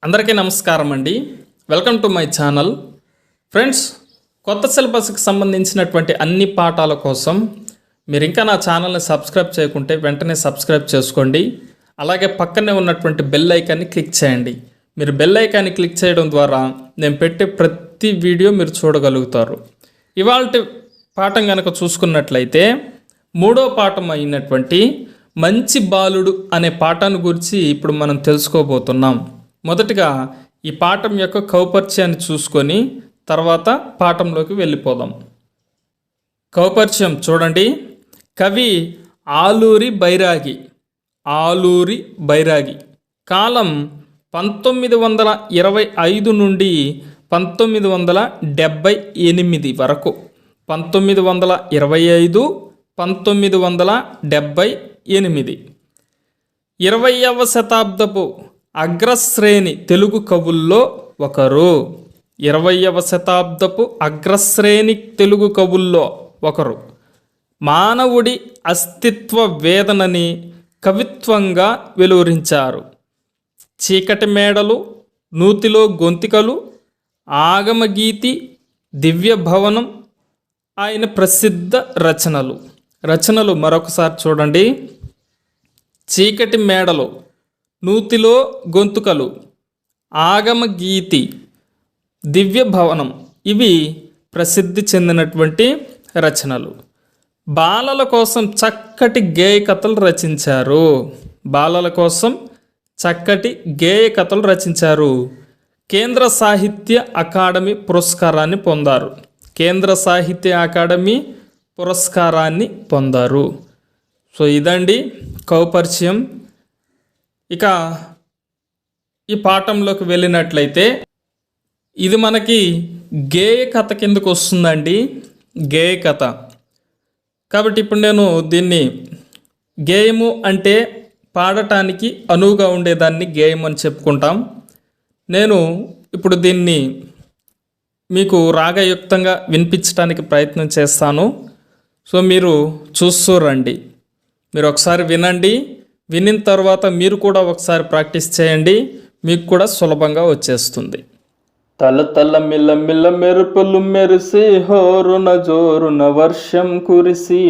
అందరికీ నమస్కారం అండి. Welcome to my channel. Friends, కొత్త సిలబస్కి సంబంధించినటువంటి అన్ని పాఠాల కోసం మీరు ఇంకా నా ఛానల్ని సబ్స్క్రైబ్ చేయకుంటే వెంటనే సబ్స్క్రైబ్ చేసుకోండి. అలాగే పక్కనే ఉన్నటువంటి బెల్ ఐకాన్ని క్లిక్ చేయండి. మీరు బెల్ ఐకాన్ని క్లిక్ చేయడం ద్వారా నేను పెట్టే ప్రతి వీడియో మీరు చూడగలుగుతారు. ఇవాల్టి పాఠం కనుక చూసుకున్నట్లయితే మూడో పాఠం అయినటువంటి మంచి బాలుడు అనే పాఠాన్ని గురించి ఇప్పుడు మనం తెలుసుకోబోతున్నాం. మొదటగా ఈ పాఠం యొక్క కౌపర్చ్యాన్ని చూసుకొని తర్వాత పాఠంలోకి వెళ్ళిపోదాం. కౌపర్చ్యం చూడండి. కవి ఆలూరి బైరాగి. కాలం 1925 నుండి 1978 వరకు. 1925 1978. 20వ శతాబ్దపు అగ్రశ్రేణి తెలుగు కవుల్లో ఒకరు. 20వ శతాబ్దపు అగ్రశ్రేణి తెలుగు కవుల్లో ఒకరు. మానవుడి అస్తిత్వ వేదనని కవిత్వంగా వెలువరించారు. చీకటి మేడలు, నూతిలో గొంతికలు, ఆగమగీతి, దివ్య భవనం ఆయన ప్రసిద్ధ రచనలు మరొకసారి చూడండి. చీకటి మేడలు, నూతిలో గొంతుకలు, ఆగమగీతి, దివ్య భవనం ఇవి ప్రసిద్ధి చెందినటువంటి రచనలు. బాలల కోసం చక్కటి గేయ కథలు రచించారు. కేంద్ర సాహిత్య అకాడమీ పురస్కారాన్ని పొందారు. సో ఇదండి కౌపర్చ్యం. ఇక ఈ పాఠంలోకి వెళ్ళినట్లయితే ఇది మనకి గేయ కథ కిందకు వస్తుందండి. గేయ కథ కాబట్టి ఇప్పుడు నేను దీన్ని గేయము అంటే పాడటానికి అనువుగా ఉండేదాన్ని గేయం అని చెప్పుకుంటాం. నేను ఇప్పుడు దీన్ని మీకు రాగయుక్తంగా వినిపించడానికి ప్రయత్నం చేస్తాను. సో మీరు చూస్తూ రండి. మీరు ఒకసారి వినండి. వినిన తర్వాత మీరు కూడా ఒకసారి ప్రాక్టీస్ చేయండి. మీకు కూడా సులభంగా వచ్చేస్తుంది. తల తల మిల్ల మిల్ల మెరుపులు మెరిసి, హోరున జోరున వర్షం కురిసి,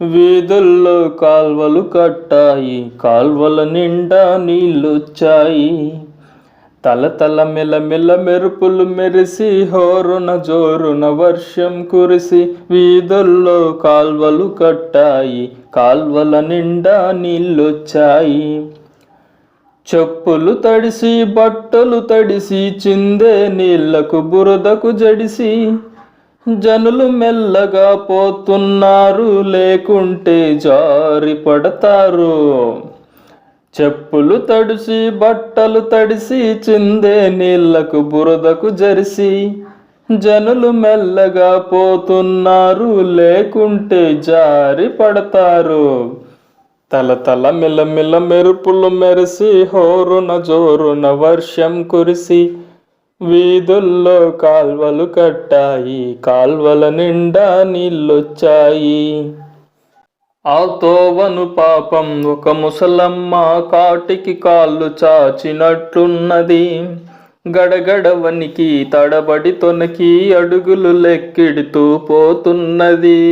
వీధుల్లో కాల్వలు కట్టాయి, కాల్వల నిండా నీళ్ళొచ్చాయి. తల తల మిల్ల మిల్ల మెరుపులు మెరిసి, హోరున జోరున వర్షం కురిసి, వీధుల్లో కాల్వలు కట్టాయి, కాల్వల నిండా నీళ్ళొచ్చాయి. చెప్పులు తడిసి, బట్టలు తడిసి, చిందే నీళ్లకు బురదకు జడిసి, జనులు మెల్లగా పోతున్నారు, లేకుంటే జారి పడతారు. చెప్పులు తడిసి, బట్టలు తడిసి, చిందే నీళ్లకు బురదకు జరిసి, జనులు మెల్లగా పోతున్నారు, లేకుంటే జారి పడతారు. తల తల మిల్ల మిల్ల మెరుపులు మెరిసి, హోరున జోరున వర్షం కురిసి, వీధుల్లో కాల్వలు కట్టాయి, కాల్వల నిండా నీళ్ళొచ్చాయి. ఆ తోవను పాపం ఒక ముసలమ్మ, కాటికి కాళ్ళు చాచినట్లున్నది. గడగడ వనికి తడబడి తొనకి, అడుగులు లెక్కిడుతూ పోతున్నది.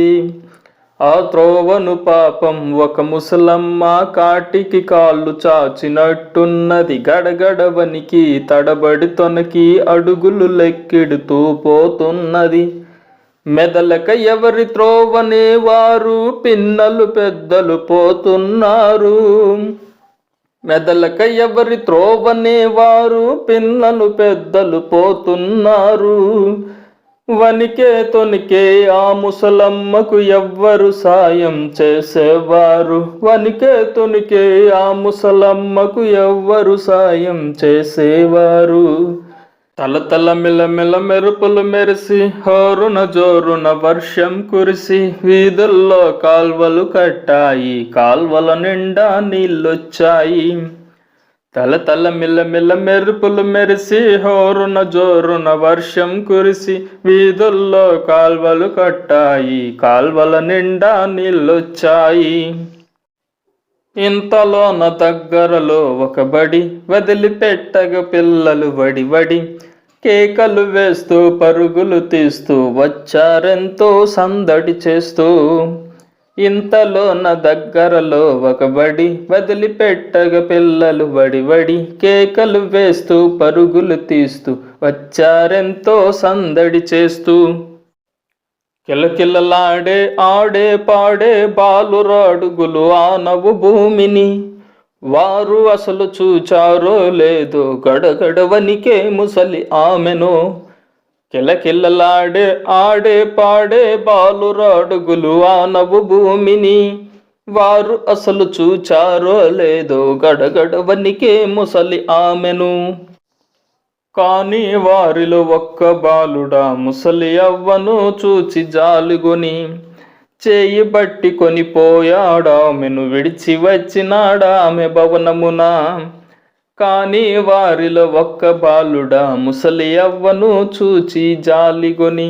ఆ త్రోవను పాపం ఒక ముసలమ్మ, కాటికి కాళ్ళు చాచినట్టున్నది. గడగడ వనికి తడబడి తొనకి, అడుగులు లెక్కిడుతూ పోతున్నది. మెదలక ఎవరి త్రోవనే వారు, పిన్నలు పెద్దలు పోతున్నారు. మెదలక ఎవరి త్రోవనే వారు, పిన్నలు పెద్దలు పోతున్నారు. వనికే తొనికే ఆ ముసలమ్మకు ఎవ్వరు సాయం చేసేవారు. వనికే తొనికే ఆ ముసలమ్మకు ఎవ్వరు సాయం చేసేవారు. తల తల మిల మిల మెరుపులు మెరిసి, హోరున జోరున వర్షం కురిసి, వీధుల్లో కాల్వలు కట్టాయి, కాల్వల నిండా నీళ్ళొచ్చాయి. తల తల మిల్ల మిల్ల మెరుపులు మెరిసి, హోరున జోరున వర్షం కురిసి, వీధుల్లో కాల్వలు కట్టాయి, కాల్వల నిండా నీళ్ళొచ్చాయి. ఇంతలోన దగ్గరలో ఒక బడి, వదిలిపెట్టగ పిల్లలు వడి వడి కేకలు వేస్తూ పరుగులు తీస్తూ వచ్చారెంతో సందడి చేస్తూ. ఇంతలోన దగ్గరలో ఒక బడి, వదిలిపెట్టగ పిల్లలు వడి వడి కేకలు వేస్తూ పరుగులు తీస్తూ వచ్చారెంతో సందడి చేస్తూ. కిలకిలలాడే ఆడే పాడే బాలురాడుగులు ఆనవు భూమిని, వారు అసలు చూచారో లేదో గడగడ వనికే ముసలి ఆమెను. కిలకిలలాడే ఆడే పాడే బాలురాడుగులు ఆనవు భూమిని, వారు అసలు చూచారో లేదో గడగడ వనికే ముసలి ఆమెను. కానీ వారిలో ఒక్క బాలుడా ముసలి అవ్వను చూచి జాలుగొని చేయి బట్టి కొనిపోయాడామెను విడిచి వచ్చినాడామె భవనమున. కానీ వారిలో ఒక్క బాలుడా ముసలి అవ్వను చూచి జాలిగొని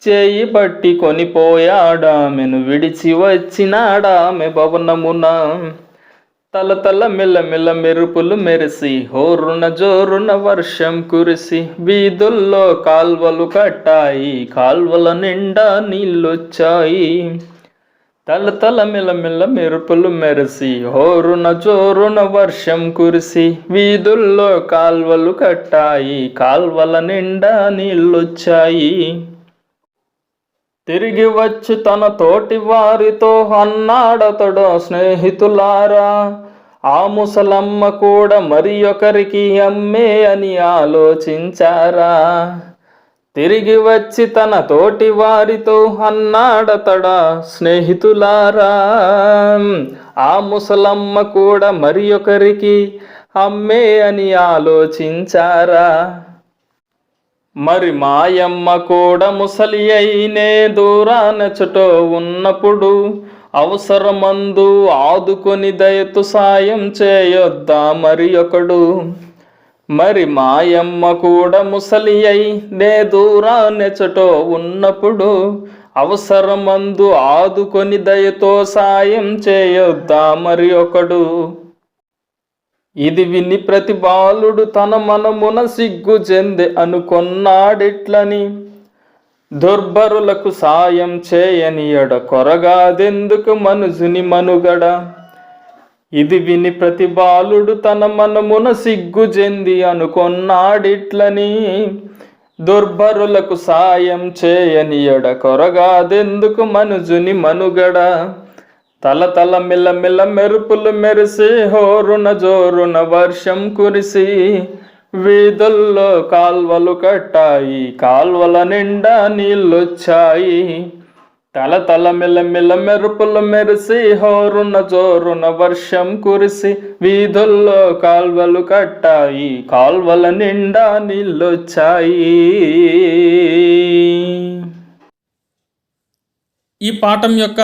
చేయి బట్టి కొనిపోయాడామెను విడిచి వచ్చినాడామె భవనమున. తలతల మిల్లమిల్ల మెరుపులు మెరిసి హోరున జోరున వర్షం కురిసి వీధుల్లో కాల్వలు కట్టాయి, కాల్వల నిండా నీళ్ళొచ్చాయి. తలతల మిల్లమిల్ల మెరుపులు మెరిసి హోరున జోరున వర్షం కురిసి వీధుల్లో కాల్వలు కట్టాయి, కాల్వల నిండా నీళ్ళొచ్చాయి. తిరిగి వచ్చి తన తోటి వారితో అన్నాడతడు, స్నేహితులారా, ఆ ముసలమ్మ కూడా మరి ఒకరికి అమ్మే అని ఆలోచించారా? తిరిగి వచ్చి తన తోటి వారితో అన్నాడతడా, స్నేహితులారా, ఆ ముసలమ్మ కూడా మరి ఒకరికి అమ్మే అని ఆలోచించారా? మరి మాయమ్మ కూడా ముసలి అయినే దూరాన చుటో ఉన్నప్పుడు అవసరమందు ఆదుకొని దయతు సాయం చేయొద్దా మరి ఒకడు? మరి మాయమ్మ కూడా ముసలి అయినే దూరాన చుటో ఉన్నప్పుడు అవసరమందు ఆదుకొని దయతో సాయం చేయొద్దా మరి ఒకడు? ఇది విని ప్రతి బాలుడు తన మనమున సిగ్గు చెందే అనుకొన్నాడిట్లని, దుర్భరులకు సాయం చేయనియడ కొరగాదెందుకు మనుజుని మనుగడ. ఇది విని ప్రతి బాలుడు తన మనమున సిగ్గు చెంది అనుకొన్నాడిట్లని, దుర్భరులకు సాయం చేయనియడ కొరగాదెందుకు మనుజుని మనుగడ. తలతల మిల్లమిల్ల మెరుపులు మెరిసి హోరున జోరున వర్షం కురిసి వీధుల్లో కాల్వలు కట్టాయి, కాల్వల నిండా నీళ్ళొచ్చాయి. తలతల మిల్లమిల్ల మెరుపులు మెరిసి హోరున జోరున వర్షం కురిసి వీధుల్లో కాల్వలు కట్టాయి, కాల్వల నిండా నీళ్ళొచ్చాయి. ఈ పాఠం యొక్క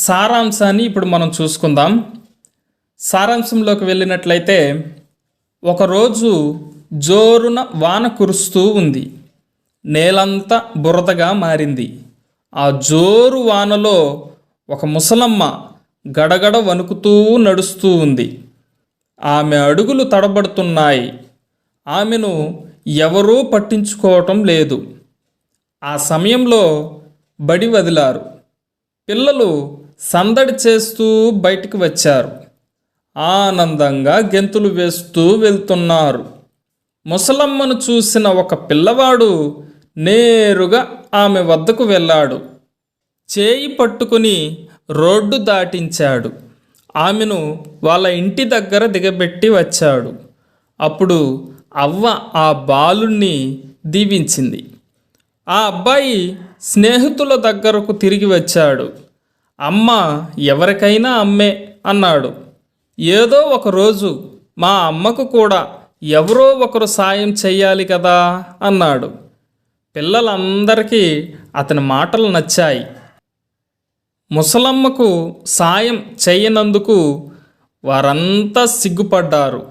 సారాంశాన్ని ఇప్పుడు మనం చూసుకుందాం. సారాంశంలోకి వెళ్ళినట్లయితే, ఒకరోజు జోరున వాన కురుస్తూ ఉంది. నేలంతా బురదగా మారింది. ఆ జోరు వానలో ఒక ముసలమ్మ గడగడ వణుకుతూ నడుస్తూ ఉంది. ఆమె అడుగులు తడబడుతున్నాయి. ఆమెను ఎవరూ పట్టించుకోవటం లేదు. ఆ సమయంలో బడి వదిలారు. పిల్లలు సందడి చేస్తూ బయటికి వచ్చారు. ఆనందంగా గెంతులు వేస్తూ వెళ్తున్నారు. ముసలమ్మను చూసిన ఒక పిల్లవాడు నేరుగా ఆమె వద్దకు వెళ్ళాడు. చేయి పట్టుకుని రోడ్డు దాటించాడు. ఆమెను వాళ్ళ ఇంటి దగ్గర దిగబెట్టి వచ్చాడు. అప్పుడు అవ్వ ఆ బాలుణ్ణి దీవించింది. ఆ అబ్బాయి స్నేహితుల దగ్గరకు తిరిగి వచ్చాడు. అమ్మ ఎవరికైనా అమ్మే అన్నాడు. ఏదో ఒకరోజు మా అమ్మకు కూడా ఎవరో ఒకరు సాయం చెయ్యాలి కదా అన్నాడు. పిల్లలందరికీ అతని మాటలు నచ్చాయి. ముసలమ్మకు సాయం చెయ్యనందుకు వారంతా సిగ్గుపడ్డారు.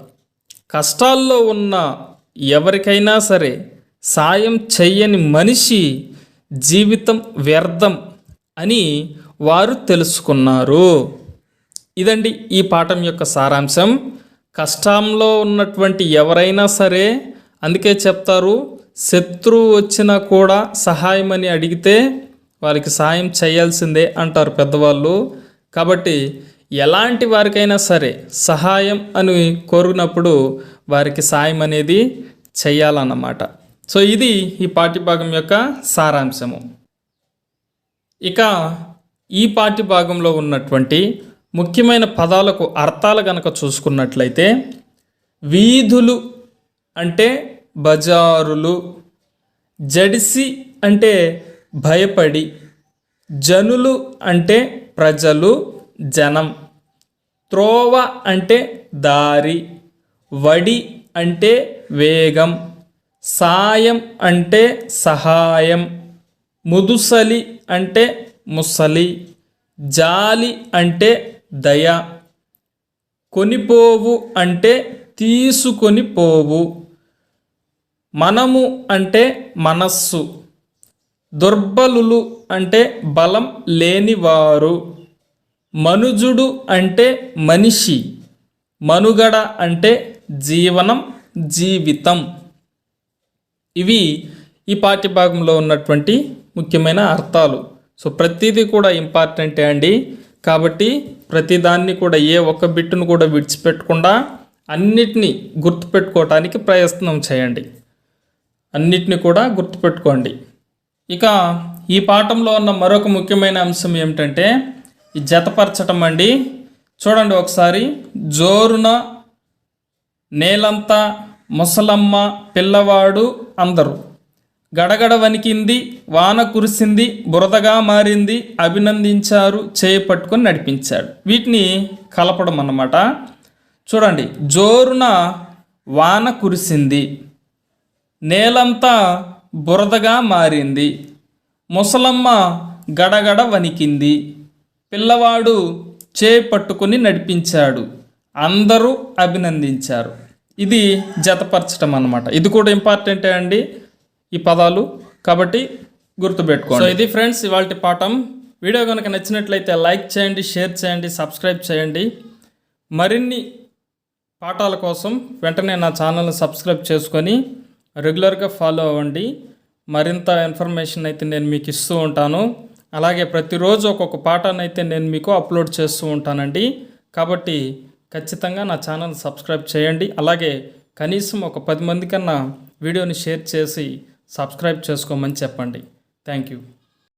కష్టాల్లో ఉన్న ఎవరికైనా సరే సాయం చెయ్యని మనిషి జీవితం వ్యర్థం అని వారు తెలుసుకున్నారు. ఇదండి ఈ పాఠం యొక్క సారాంశం. కష్టంలో ఉన్నటువంటి ఎవరైనా సరే, అందుకే చెప్తారు, శత్రువు వచ్చినా కూడా సహాయం అని అడిగితే వారికి సహాయం చేయాల్సిందే అంటారు పెద్దవాళ్ళు. కాబట్టి ఎలాంటి వారికైనా సరే సహాయం అని కోరినప్పుడు వారికి సాయం అనేది చెయ్యాలన్నమాట. సో ఇది ఈ పాఠ్యభాగం యొక్క సారాంశము. ఇక ఈ పాఠ్యభాగంలో ఉన్నటువంటి ముఖ్యమైన పదాలకు అర్థాలు కనుక చూసుకున్నట్లయితే, వీధులు అంటే బజారులు, జడిసి అంటే భయపడి, జనులు అంటే ప్రజలు, జనం, త్రోవ అంటే దారి, వడి అంటే వేగం, సాయం అంటే సహాయం, ముదుసలి అంటే ముసలి, జాలి అంటే దయ, కొనిపోవు అంటే తీసుకొని పోవు, మనము అంటే మనస్సు, దుర్బలులు అంటే బలం లేనివారు, మనుజుడు అంటే మనిషి, మనుగడ అంటే జీవనం, జీవితం. ఇవి ఈ పాఠ్యభాగంలో ఉన్నటువంటి ముఖ్యమైన అర్థాలు. సో ప్రతిదీ కూడా ఇంపార్టెంటే అండి. కాబట్టి ప్రతిదాన్ని కూడా ఏ ఒక్క బిట్టును కూడా విడిచిపెట్టకుండా అన్నిటినీ గుర్తుపెట్టుకోవటానికి ప్రయత్నం చేయండి. అన్నిటిని కూడా గుర్తుపెట్టుకోండి. ఇక ఈ పాఠంలో ఉన్న మరొక ముఖ్యమైన అంశం ఏమిటంటే ఈ జతపరచటం అండి. చూడండి ఒకసారి. జోరున, నేలంతా, ముసలమ్మ, పిల్లవాడు, అందరూ, గడగడ వణికింది, వాన కురిసింది, బురదగా మారింది, అభినందించారు, చేయి పట్టుకొని నడిపించాడు. వీటిని కలపడం అన్నమాట. చూడండి. జోరున వాన కురిసింది, నేలంతా బురదగా మారింది, ముసలమ్మ గడగడ వణికింది, పిల్లవాడు చేయి పట్టుకుని నడిపించాడు, అందరూ అభినందించారు. ఇది జతపరచడం అన్నమాట. ఇది కూడా ఇంపార్టెంటే అండి ఈ పదాలు, కాబట్టి గుర్తుపెట్టుకోండి. సో ఇది ఫ్రెండ్స్ ఇవాల్టి పాఠం. వీడియో కనుక నచ్చినట్లయితే లైక్ చేయండి, షేర్ చేయండి, సబ్స్క్రైబ్ చేయండి. మరిన్ని పాఠాల కోసం వెంటనే నా ఛానల్ని సబ్స్క్రైబ్ చేసుకొని రెగ్యులర్గా ఫాలో అవ్వండి. మరింత ఇన్ఫర్మేషన్ అయితే నేను మీకు ఇస్తూ ఉంటాను. అలాగే ప్రతిరోజు ఒక్కొక్క పాఠాన్ని అయితే నేను మీకు అప్లోడ్ చేస్తూ ఉంటానండి. కాబట్టి ఖచ్చితంగా నా ఛానల్ సబ్స్క్రైబ్ చేయండి. అలాగే కనీసం ఒక 10 మంది కన్నా వీడియోని షేర్ చేసి సబ్స్క్రైబ్ చేసుకోమని చెప్పండి. Thank you.